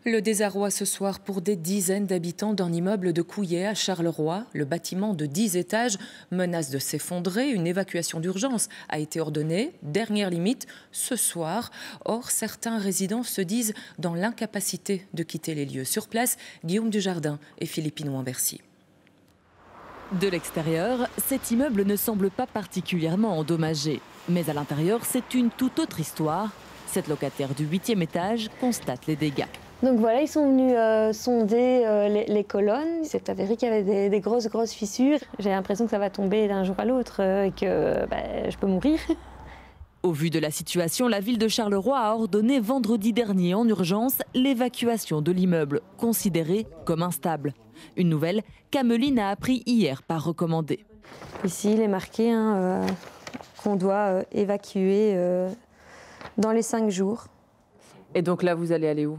Le désarroi ce soir pour des dizaines d'habitants d'un immeuble de Couillet à Charleroi. Le bâtiment de 10 étages menace de s'effondrer. Une évacuation d'urgence a été ordonnée. Dernière limite, ce soir. Or, certains résidents se disent dans l'incapacité de quitter les lieux. Sur place, Guillaume Dujardin et Philippine Ouambercy. De l'extérieur, cet immeuble ne semble pas particulièrement endommagé. Mais à l'intérieur, c'est une toute autre histoire. Cette locataire du 8e étage constate les dégâts. Donc voilà, ils sont venus sonder les colonnes. C'est avéré qu'il y avait des grosses fissures. J'ai l'impression que ça va tomber d'un jour à l'autre et que je peux mourir. Au vu de la situation, la ville de Charleroi a ordonné vendredi dernier en urgence l'évacuation de l'immeuble, considéré comme instable. Une nouvelle qu'Ameline a appris hier par recommandé. Ici, il est marqué qu'on doit évacuer dans les 5 jours. Et donc là, vous allez aller où ?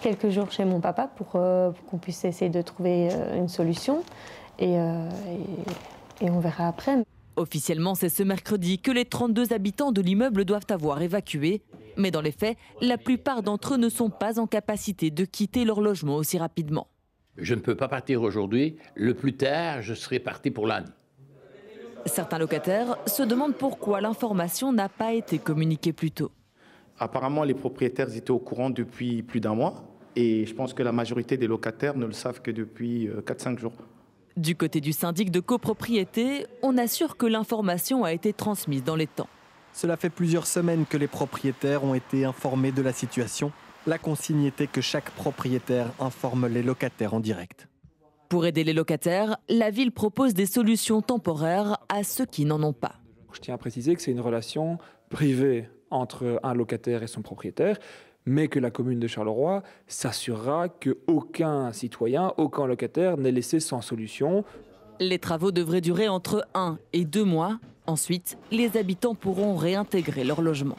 Quelques jours chez mon papa pour qu'on puisse essayer de trouver une solution et on verra après. Officiellement, c'est ce mercredi que les 32 habitants de l'immeuble doivent avoir évacué. Mais dans les faits, la plupart d'entre eux ne sont pas en capacité de quitter leur logement aussi rapidement. Je ne peux pas partir aujourd'hui. Le plus tard, je serai parti pour lundi. Certains locataires se demandent pourquoi l'information n'a pas été communiquée plus tôt. Apparemment, les propriétaires étaient au courant depuis plus d'un mois et je pense que la majorité des locataires ne le savent que depuis 4-5 jours. Du côté du syndic de copropriété, on assure que l'information a été transmise dans les temps. Cela fait plusieurs semaines que les propriétaires ont été informés de la situation. La consigne était que chaque propriétaire informe les locataires en direct. Pour aider les locataires, la ville propose des solutions temporaires à ceux qui n'en ont pas. Je tiens à préciser que c'est une relation privée entre un locataire et son propriétaire, mais que la commune de Charleroi s'assurera qu'aucun citoyen, aucun locataire n'est laissé sans solution. Les travaux devraient durer entre 1 et 2 mois. Ensuite, les habitants pourront réintégrer leur logement.